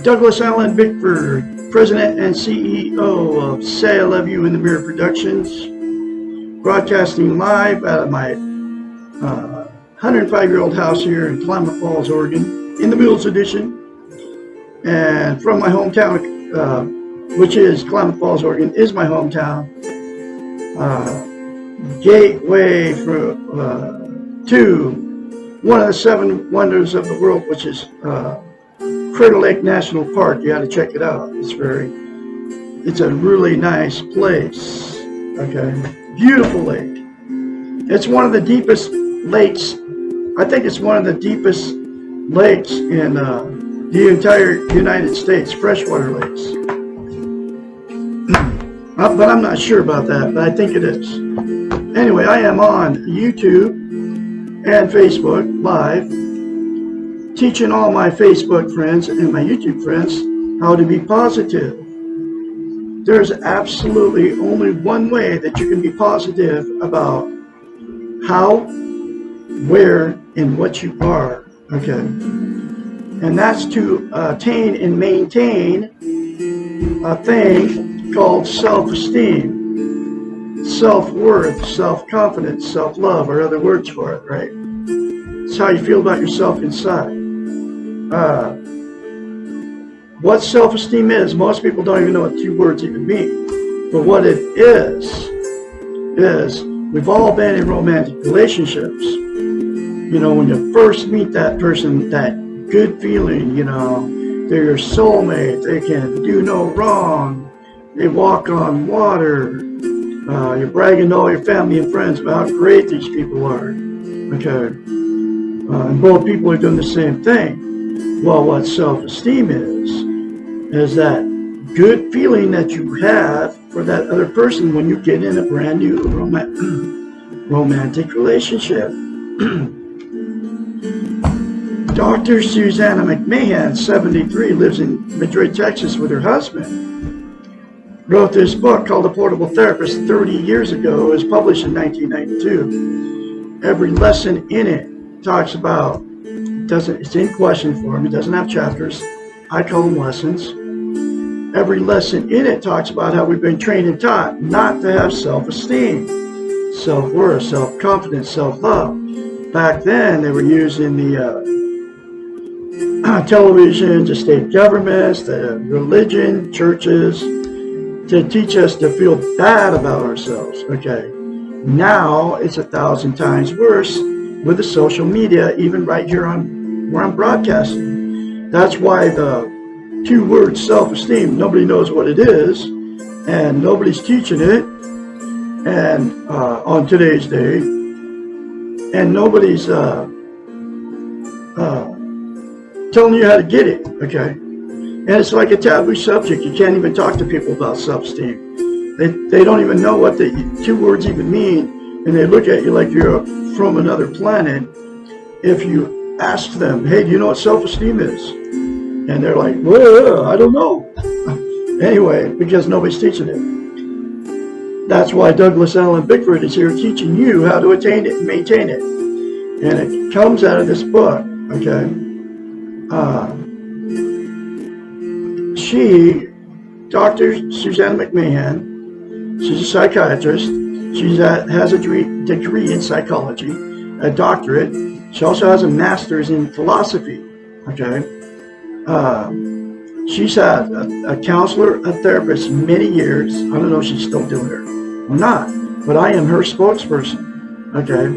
Douglas Allen Bickford, President and CEO of Say I Love You in the Mirror Productions, broadcasting live out of my 105-year-old house here in Klamath Falls, Oregon, in the Mules Edition, and from my hometown, which is Klamath Falls, Oregon, is my hometown. Gateway to one of the 7 wonders of the world, which is Crater Lake National Park. You got to check it out. It's a really nice place. Okay, beautiful lake. It's one of the deepest lakes. I think it's one of the deepest lakes in the entire United States, freshwater lakes. But I'm not sure about that, but I think it is. Anyway, I am on YouTube and Facebook Live, teaching all my Facebook friends and my YouTube friends how to be positive. There's absolutely only one way that you can be positive about how, where, and what you are, okay? And that's to attain and maintain a thing called self-esteem, self-worth, self-confidence, self-love, or other words for it, right? It's how you feel about yourself inside. What self-esteem is, most people don't even know what 2 words even mean. But what it is we've all been in romantic relationships. You know, when you first meet that person, that good feeling, you know, they're your soulmate, they can do no wrong, they walk on water, you're bragging to all your family and friends about how great these people are, okay? And both people are doing the same thing. Well, what self-esteem is that good feeling that you have for that other person when you get in a brand new romantic relationship. Dr. Susanna McMahon, 73, lives in Madrid, Texas with her husband. Wrote this book called The Portable Therapist 30 years ago. It was published in 1992. Every lesson in it talks about, it's in question form, it doesn't have chapters. I call them lessons. Every lesson in it talks about how we've been trained and taught not to have self-esteem, self-worth, self-confidence, self-love. Back then, they were using the television, the state governments, the religion, churches, to teach us to feel bad about ourselves, okay? Now, it's 1,000 times worse with the social media, even right here on where I'm broadcasting. That's why the 2 words self-esteem, nobody knows what it is, and nobody's teaching it, and on today's day, and nobody's telling you how to get it, okay? And it's like a taboo subject. You can't even talk to people about self-esteem. They don't even know what the 2 words even mean, and they look at you like you're from another planet if you ask them, hey, do you know what self-esteem is? And they're like, well, I don't know. Anyway, because nobody's teaching it. That's why Douglas Allen Bickford is here teaching you how to attain it and maintain it. And it comes out of this book, okay? Dr. Susanna McMahon, she's a psychiatrist. She has a degree in psychology, a doctorate. She also has a master's in philosophy, okay? She's had a counselor, a therapist many years. I don't know if she's still doing it or not, but I am her spokesperson, okay?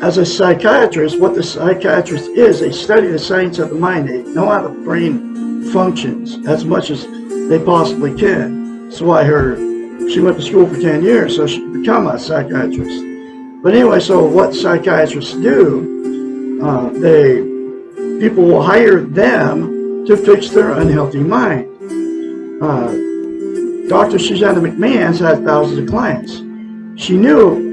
As a psychiatrist, what the psychiatrist is, they study the science of the mind. They know how the brain functions as much as they possibly can. That's why she went to school for 10 years, so she could become a psychiatrist. But anyway, so what psychiatrists do, people will hire them to fix their unhealthy mind. Dr. Susanna McMahon's had thousands of clients. She knew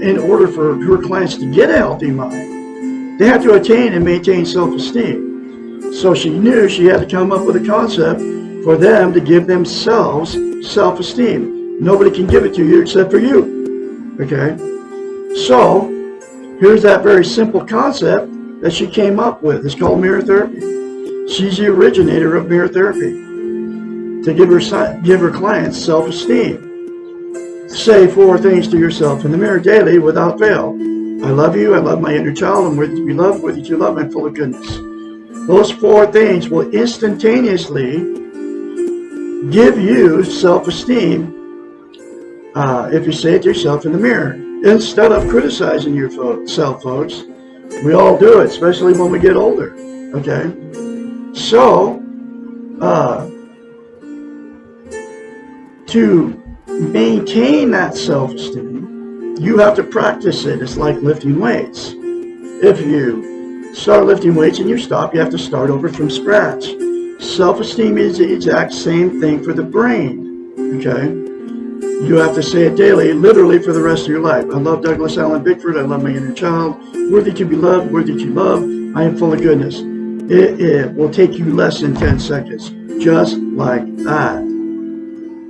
in order for her clients to get a healthy mind, they had to attain and maintain self-esteem. So she knew she had to come up with a concept for them to give themselves self-esteem. Nobody can give it to you except for you, okay? So here's that very simple concept that she came up with. It's called mirror therapy. She's the originator of mirror therapy, to give her clients self-esteem. Say 4 things to yourself in the mirror daily without fail. I love you, I love my inner child, I'm worthy to be loved, worthy to love, I'm full of goodness. Those 4 things will instantaneously give you self-esteem if you say it to yourself in the mirror. Instead of criticizing yourself, folks. We all do it, especially when we get older. Okay? So, to maintain that self-esteem, you have to practice it. It's like lifting weights. If you start lifting weights and you stop, you have to start over from scratch. Self-esteem is the exact same thing for the brain. Okay? You have to say it daily, literally for the rest of your life. I love Douglas Allen Bickford. I love my inner child. Worthy to be loved, worthy to love. I am full of goodness. It will take you less than 10 seconds. Just like that.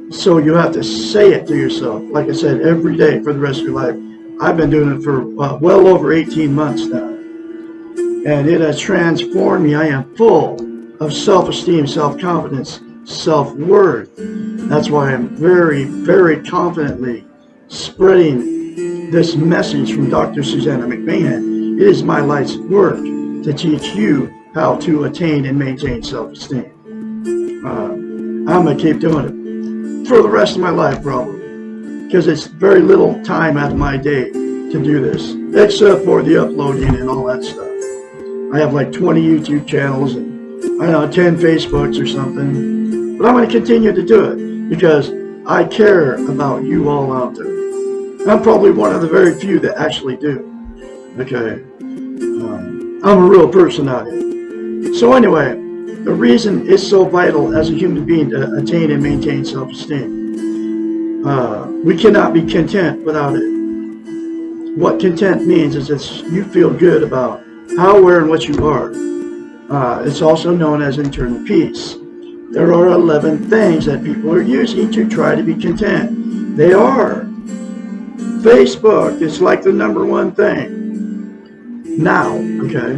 So you have to say it to yourself, like I said, every day for the rest of your life. I've been doing it for well over 18 months now. And it has transformed me. I am full of self-esteem, self-confidence, self-worth. That's why I'm very, very confidently spreading this message from Dr. Susanna McMahon. It is my life's work to teach you how to attain and maintain self-esteem. I'm going to keep doing it for the rest of my life, probably, because it's very little time out of my day to do this, except for the uploading and all that stuff. I have like 20 YouTube channels and, I don't know, 10 Facebooks or something. But I'm going to continue to do it because I care about you all out there. I'm probably one of the very few that actually do. Okay. I'm a real person out here. So anyway, the reason it's so vital as a human being to attain and maintain self-esteem. We cannot be content without it. What content means is you feel good about how, where, and what you are. It's also known as internal peace. There are 11 things that people are using to try to be content. They are Facebook. It's like the #1 thing now. Okay,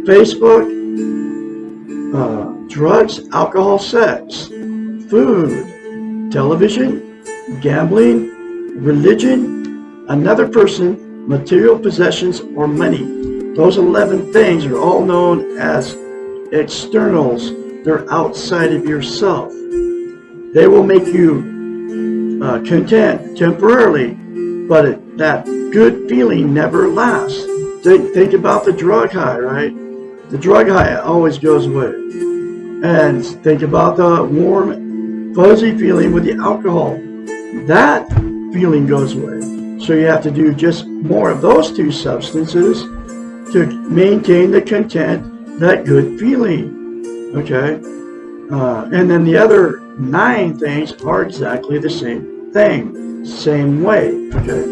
Facebook, drugs, alcohol, sex, food, television, gambling, religion, another person, material possessions, or money. Those 11 things are all known as externals. They're outside of yourself. They will make you content temporarily, but that good feeling never lasts. Think about the drug high, right? The drug high always goes away. And think about the warm, fuzzy feeling with the alcohol. That feeling goes away. So you have to do just more of those 2 substances to maintain the content, that good feeling. Okay? And then the other 9 things are exactly the same thing. Same way. Okay?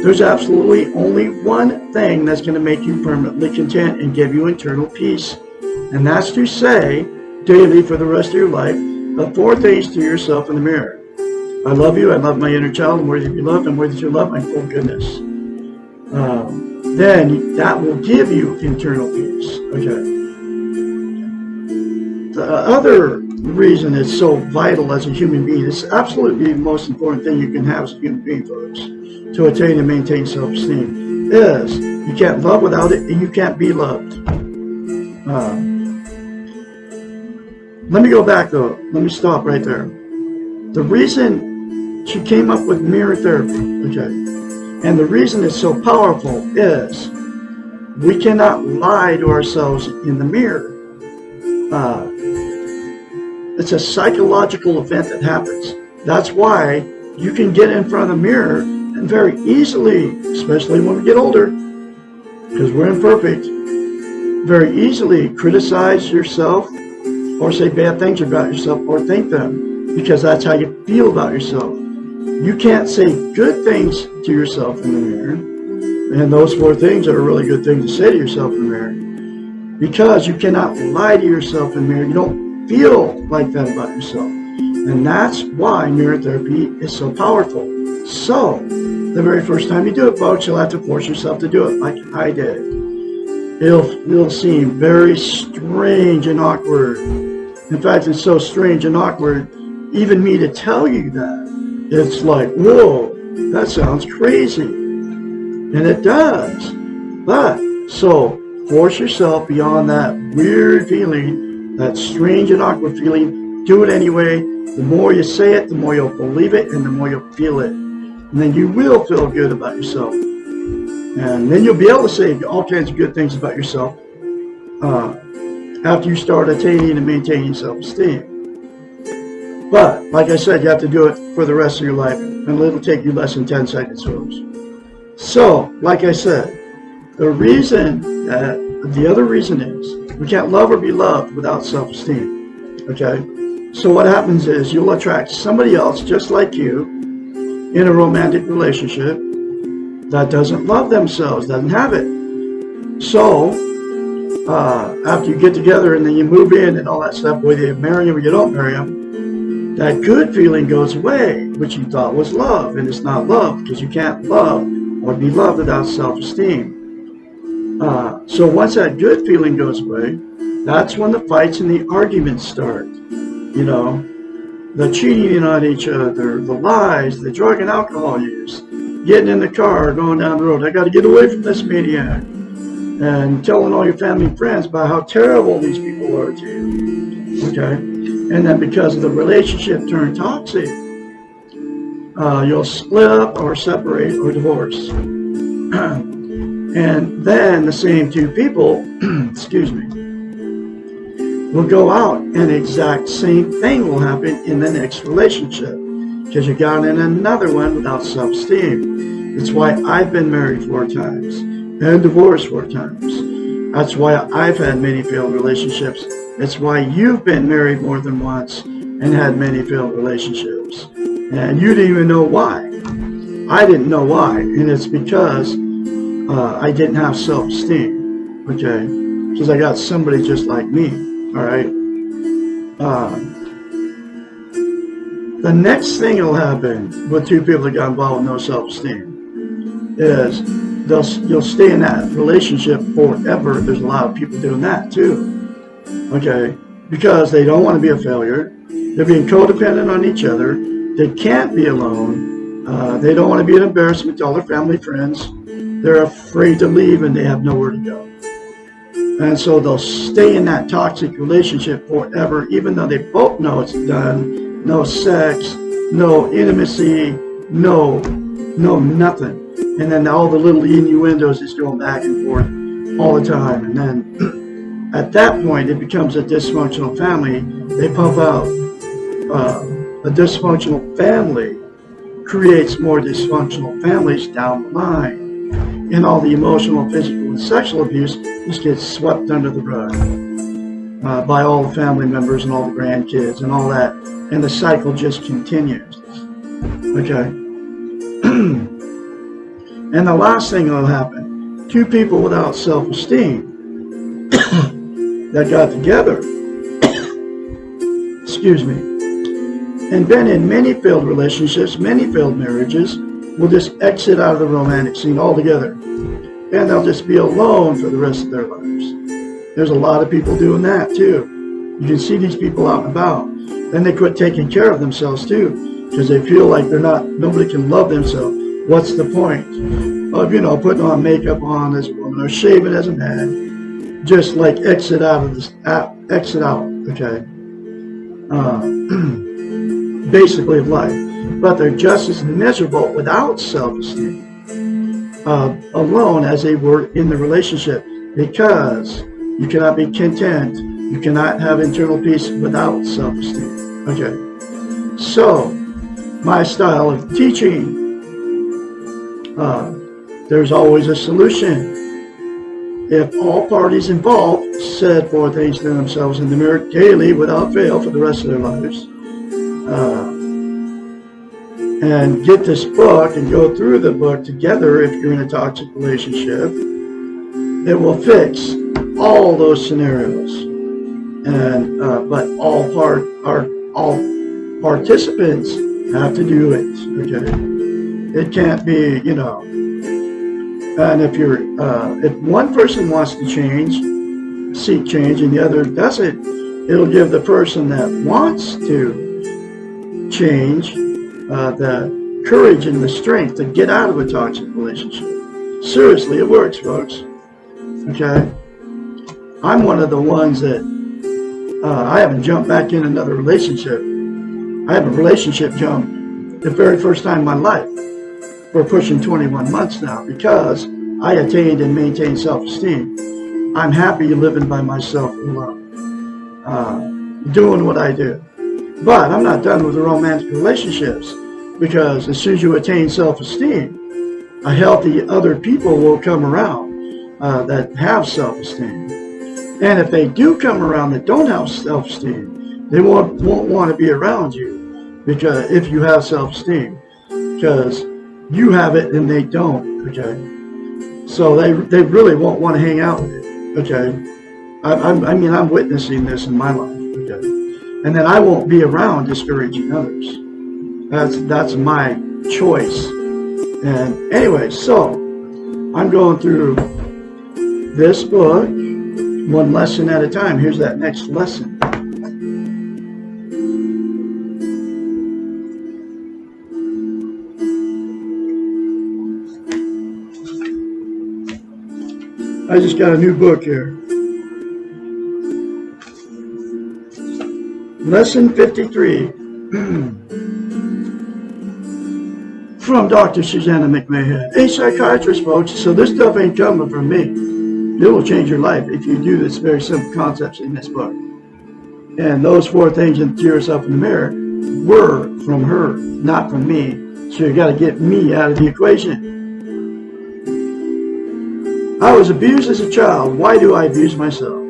There's absolutely only one thing that's going to make you permanently content and give you internal peace. And that's to say, daily for the rest of your life, the 4 things to yourself in the mirror. I love you, I love my inner child, I'm worthy to be loved, I'm worthy to love, I'm full of goodness. Then that will give you internal peace. Okay. The other reason it's so vital as a human being, it's absolutely the most important thing you can have as a human being, folks, to attain and maintain self-esteem, is you can't love without it, and you can't be loved. Let me go back though. Let me stop right there. The reason she came up with mirror therapy, okay, and the reason it's so powerful is we cannot lie to ourselves in the mirror. It's a psychological event that happens. That's why you can get in front of the mirror and very easily, especially when we get older, because we're imperfect, very easily criticize yourself or say bad things about yourself or think them, because that's how you feel about yourself. You can't say good things to yourself in the mirror, and those 4 things are a really good thing to say to yourself in the mirror, because you cannot lie to yourself in the mirror. You don't feel like that about yourself. And that's why mirror therapy is so powerful. So, the very first time you do it, folks, you'll have to force yourself to do it like I did. It'll seem very strange and awkward. In fact, it's so strange and awkward, even me to tell you that. It's like, whoa, that sounds crazy. And it does. But, so, force yourself beyond that weird feeling, that strange and awkward feeling. Do it anyway. The more you say it, the more you'll believe it, and the more you'll feel it. And then you will feel good about yourself. And then you'll be able to say all kinds of good things about yourself after you start attaining and maintaining self-esteem. But, like I said, you have to do it for the rest of your life, and it'll take you less than 10 seconds, folks. So, like I said, the other reason is we can't love or be loved without self-esteem. Okay? So what happens is you'll attract somebody else just like you in a romantic relationship that doesn't love themselves, doesn't have it. So, after you get together and then you move in and all that stuff, whether you marry them or you don't marry them, that good feeling goes away, which you thought was love, and it's not love, because you can't love or be loved without self-esteem. So once that good feeling goes away, that's when the fights and the arguments start. You know, the cheating on each other, the lies, the drug and alcohol use, getting in the car, going down the road. I got to get away from this maniac. And telling all your family and friends about how terrible these people are to you. Okay? And then because of the relationship turned toxic, you'll split up or separate or divorce. And then the same two people, excuse me, will go out and the exact same thing will happen in the next relationship. Because you got in another one without self-esteem. It's why I've been married 4 times and divorced 4 times. That's why I've had many failed relationships. It's why you've been married more than once and had many failed relationships. And you didn't even know why. I didn't know why. And it's because I didn't have self-esteem. Okay? Because I got somebody just like me. Alright? The next thing that'll happen with 2 people that got involved with no self-esteem is you'll stay in that relationship forever. There's a lot of people doing that too. Okay? Because they don't want to be a failure. They're being codependent on each other. They can't be alone. They don't want to be an embarrassment to all their family friends. They're afraid to leave and they have nowhere to go. And so they'll stay in that toxic relationship forever, even though they both know it's done. No sex, no intimacy, no nothing. And then all the little innuendos is going back and forth all the time. And then at that point, it becomes a dysfunctional family. They pump out. A dysfunctional family creates more dysfunctional families down the line. And all the emotional, physical, and sexual abuse just gets swept under the rug by all the family members and all the grandkids and all that. And the cycle just continues. Okay? And the last thing that'll happen, 2 people without self-esteem that got together, excuse me, and been in many failed relationships, many failed marriages, will just exit out of the romantic scene altogether. And they'll just be alone for the rest of their lives. There's a lot of people doing that too. You can see these people out and about. Then they quit taking care of themselves too, because they feel like nobody can love themselves. What's the point of, putting on makeup on as a woman or shaving as a man? Just like exit out, okay? Basically of life. But they're just as miserable without self-esteem, alone as they were in the relationship, because you cannot be content. You cannot have internal peace without self-esteem. Okay. So, my style of teaching, there's always a solution. If all parties involved said 4 things to themselves in the mirror daily without fail for the rest of their lives, and get this book and go through the book together if you're in a toxic relationship, it will fix all those scenarios. And but all participants have to do it. Okay. It can't be, you know. And if one person wants to change, seek change, and the other doesn't, it'll give the person that wants to change the courage and the strength to get out of a toxic relationship. Seriously, it works, folks. Okay? I'm one of the ones that I haven't jumped back in another relationship. I have a relationship jump the very first time in my life. We're pushing 21 months now because I attained and maintained self-esteem. I'm happy living by myself alone, doing what I do. But I'm not done with the romantic relationships, because as soon as you attain self-esteem, a healthy other people will come around that have self-esteem. And if they do come around that don't have self-esteem, they won't want to be around you, because if you have self-esteem, because you have it and they don't. Okay, so they really won't want to hang out with you. Okay, I mean I'm witnessing this in my life. Okay, and then I won't be around discouraging others. That's my choice. And anyway, so I'm going through this book one lesson at a time. Here's that next lesson. I just got a new book here. Lesson 53 from Dr. Susanna McMahon, a psychiatrist, folks. So this stuff ain't coming from me. It will change your life if you do this very simple concepts in this book. And those 4 things and to yourself in the mirror were from her, not from me. So you got to get me out of the equation. I was abused as a child. Why do I abuse myself?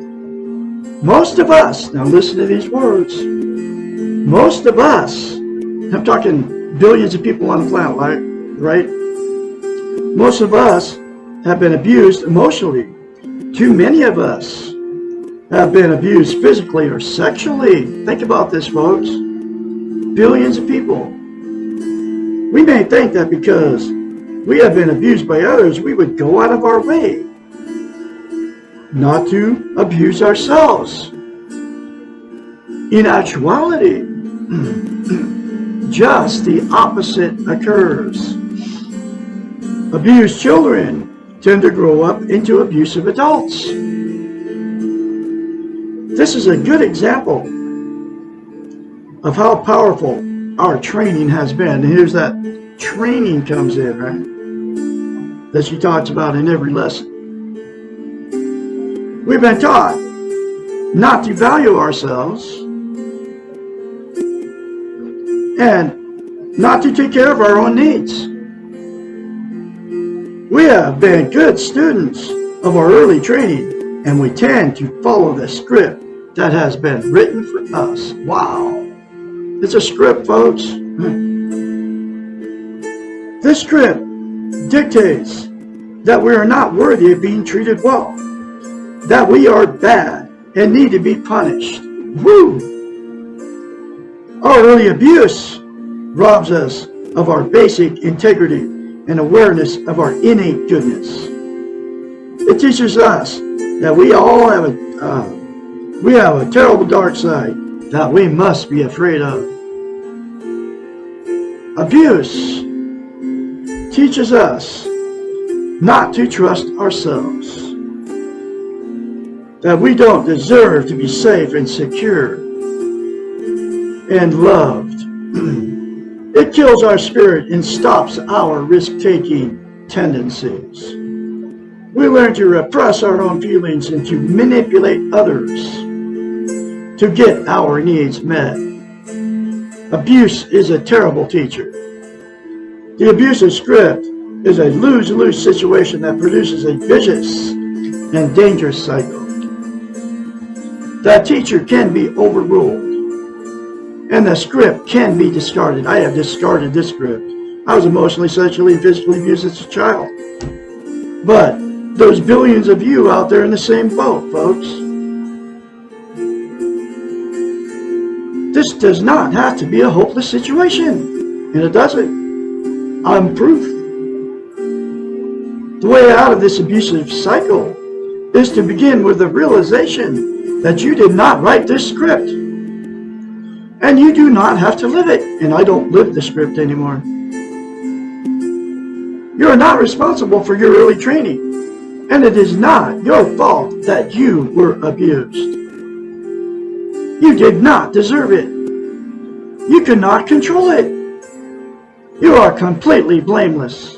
Most of us, now listen to these words, most of us, I'm talking billions of people on the planet, right? Most of us have been abused emotionally. Too many of us have been abused physically or sexually. Think about this, folks. Billions of people. We may think that because we have been abused by others, we would go out of our way not to abuse ourselves. In actuality, just the opposite occurs. Abused children tend to grow up into abusive adults. This is a good example of how powerful our training has been. And here's that training comes in, right? That she talks about in every lesson. We've been taught not to value ourselves and not to take care of our own needs. We have been good students of our early training, and we tend to follow the script that has been written for us. Wow. It's a script, folks. This script dictates that we are not worthy of being treated well, that we are bad and need to be punished. Woo! Our early abuse robs us of our basic integrity and awareness of our innate goodness. It teaches us that we all have a terrible dark side that we must be afraid of. Abuse teaches us not to trust ourselves, that we don't deserve to be safe and secure and loved. It kills our spirit and stops our risk-taking tendencies. We learn to repress our own feelings and to manipulate others to get our needs met. Abuse is a terrible teacher. The abusive script is a lose-lose situation that produces a vicious and dangerous cycle. That teacher can be overruled, and the script can be discarded. I have discarded this script. I was emotionally, sexually, and physically abused as a child. But there's billions of you out there in the same boat, folks. This does not have to be a hopeless situation, and it doesn't. I'm proof. The way out of this abusive cycle is to begin with the realization that you did not write this script. And you do not have to live it. And I don't live the script anymore. You are not responsible for your early training. And it is not your fault that you were abused. You did not deserve it. You cannot control it. You are completely blameless.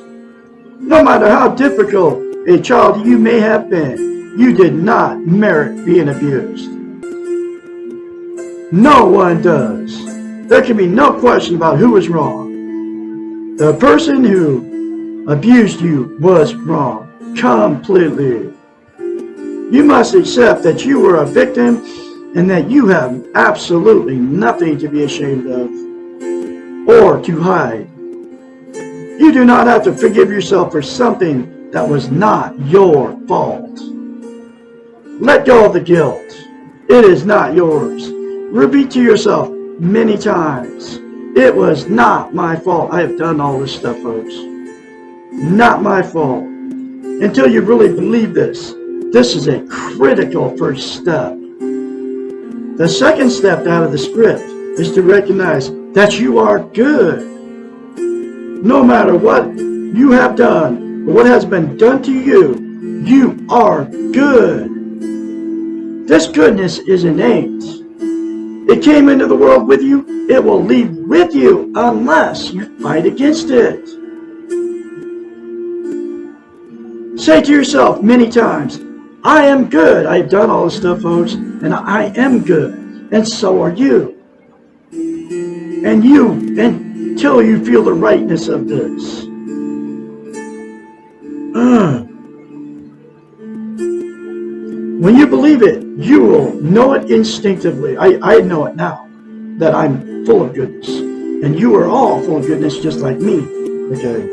No matter how difficult a child you may have been, you did not merit being abused. No one does. There can be no question about who was wrong. The person who abused you was wrong. Completely. You must accept that you were a victim and that you have absolutely nothing to be ashamed of or to hide. You do not have to forgive yourself for something that was not your fault. Let go of the guilt. It is not yours. Repeat to yourself many times, it was not my fault. I have done all this stuff, folks. Not my fault. Until you really believe this, this is a critical first step. The second step out of the script is to recognize that you are good. No matter what you have done or what has been done to you, you are good. This goodness is innate. It came into the world with you. It will leave with you unless you fight against it. Say to yourself many times, I am good. I've done all this stuff, folks, and I am good. And so are you. And you, until you feel the rightness of this. When you believe it, you will know it instinctively. I know it now, that I'm full of goodness. And you are all full of goodness just like me. Okay.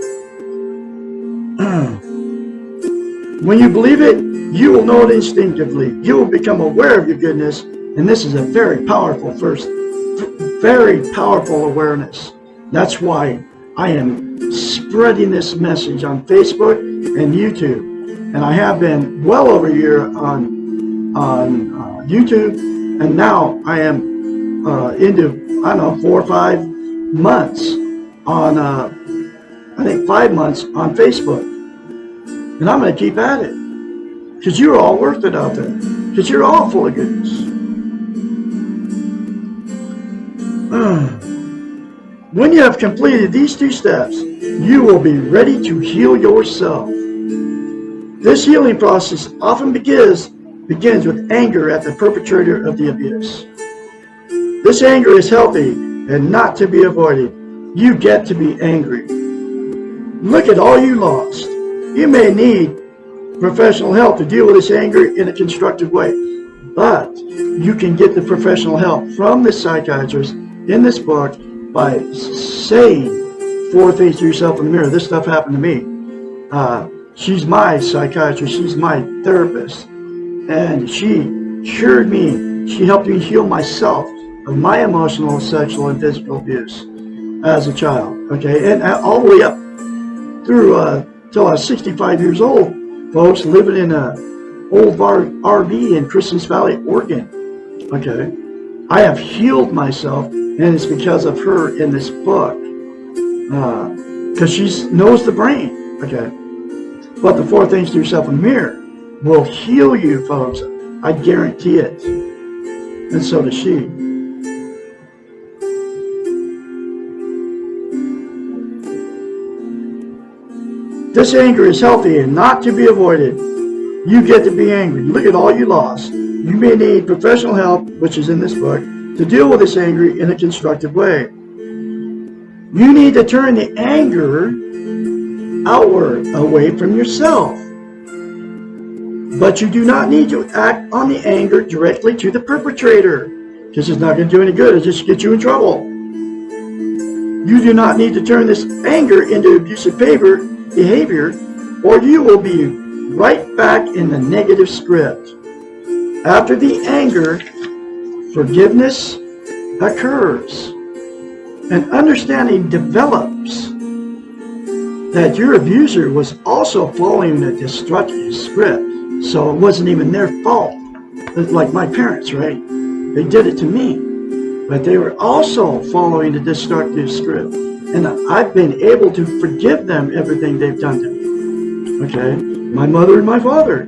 When you believe it, you will know it instinctively. You will become aware of your goodness. And this is a very powerful awareness. That's why I am spreading this message on Facebook and YouTube. And I have been well over a year on YouTube, and now I am into, 4 or 5 months on, 5 months on Facebook. And I'm going to keep at it, because you're all worth it out there, because you're all full of goodness. When you have completed these 2 steps, you will be ready to heal yourself. This healing process often begins with anger at the perpetrator of the abuse. This anger is healthy and not to be avoided. You get to be angry. Look at all you lost. You may need professional help to deal with this anger in a constructive way, but you can get the professional help from the psychiatrist in this book by saying 4 things to yourself in the mirror. This stuff happened to me. She's my psychiatrist. She's my therapist. And she cured me. She helped me heal myself of my emotional, sexual, and physical abuse as a child. Okay, and all the way up through till I was 65 years old, folks, living in an old RV in Christmas Valley, Oregon. Okay, I have healed myself, and it's because of her in this book. Because she knows the brain. Okay. But the 4 things to yourself in the mirror will heal you, folks. I guarantee it. And so does she. This anger is healthy and not to be avoided. You get to be angry. Look at all you lost. You may need professional help, which is in this book, to deal with this anger in a constructive way. You need to turn the anger outward, away from yourself. But you do not need to act on the anger directly to the perpetrator, because it's not going to do any good. It'll just get you in trouble. You do not need to turn this anger into abusive behavior, or you will be right back in the negative script. After the anger, forgiveness occurs, and understanding develops. that your abuser was also following a destructive script. So it wasn't even their fault. It's like my parents, right? They did it to me. But they were also following the destructive script. And I've been able to forgive them everything they've done to me. Okay? My mother and my father.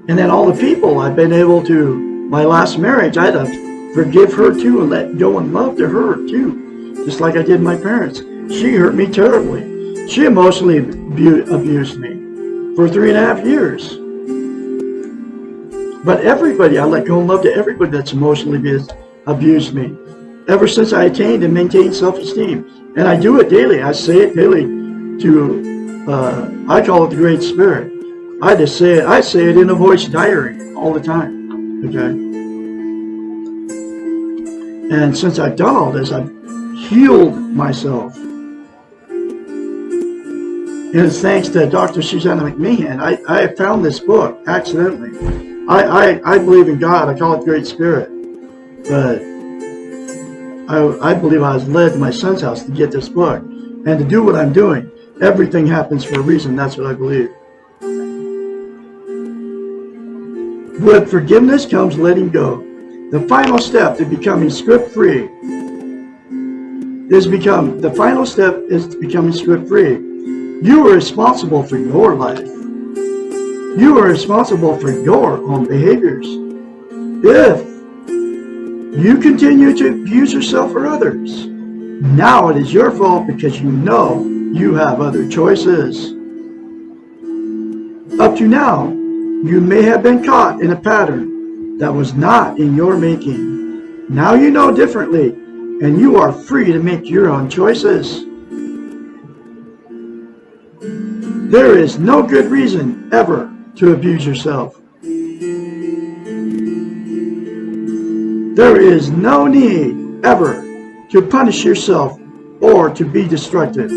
And then all the people I've been able to, my last marriage, I had to forgive her too and let go and love to her too. Just like I did my parents. She hurt me terribly. She emotionally abused me for 3.5 years. But everybody, I let go and love to everybody that's emotionally abused me. Ever since I attained and maintained self-esteem. And I do it daily. I say it daily to, I call it the Great Spirit. I say it in a voice diary all the time. Okay? And since I've done all this, I've healed myself. And it's thanks to Dr. Susanna McMahon. I found this book accidentally. I believe in God. I call it Great Spirit. But I believe I was led to my son's house to get this book and to do what I'm doing. Everything happens for a reason. That's what I believe. With forgiveness comes letting go. The final step to becoming script-free is to becoming script-free. You are responsible for your life. You are responsible for your own behaviors. If you continue to abuse yourself or others, now it is your fault because you know you have other choices. Up to now, you may have been caught in a pattern that was not in your making. Now you know differently, and you are free to make your own choices. There is no good reason ever to abuse yourself. There is no need ever to punish yourself or to be destructive.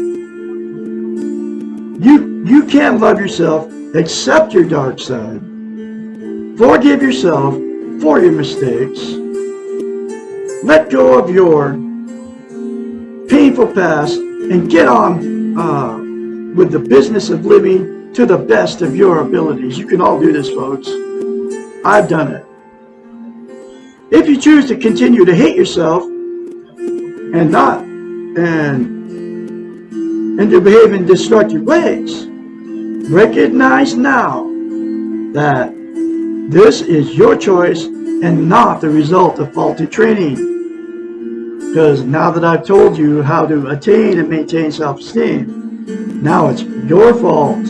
You can love yourself, accept your dark side, forgive yourself for your mistakes, let go of your painful past, and get on with the business of living to the best of your abilities. You can all do this, folks. I've done it. If you choose to continue to hate yourself and to behave in destructive ways, recognize now that this is your choice and not the result of faulty training. Because now that I've told you how to attain and maintain self-esteem, now it's your fault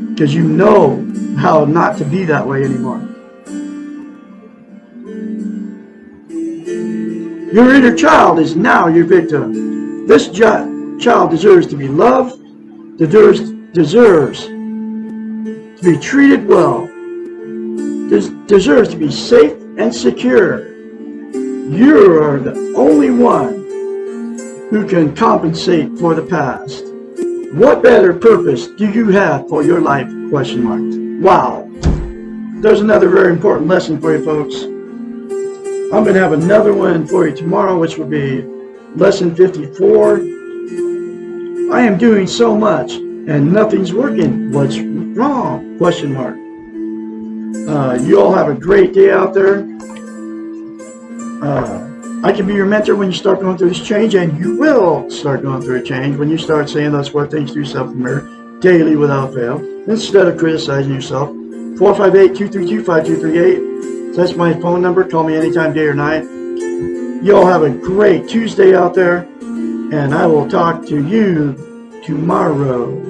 because you know how not to be that way anymore. Your inner child is now your victim. This child deserves to be loved, deserves to be treated well, deserves to be safe and secure. You are the only one who can compensate for the past. What better purpose do you have for your life? Question mark. Wow. There's another very important lesson for you, folks. I'm going to have another one for you tomorrow, which will be lesson 54. I am doing so much and nothing's working. What's wrong? Question mark. You all have a great day out there. I can be your mentor when you start going through this change, and you will start going through a change when you start saying those 4 things to yourself in the mirror daily without fail, instead of criticizing yourself. 458-232-5238. That's my phone number. Call me anytime, day or night. You all have a great Tuesday out there, and I will talk to you tomorrow.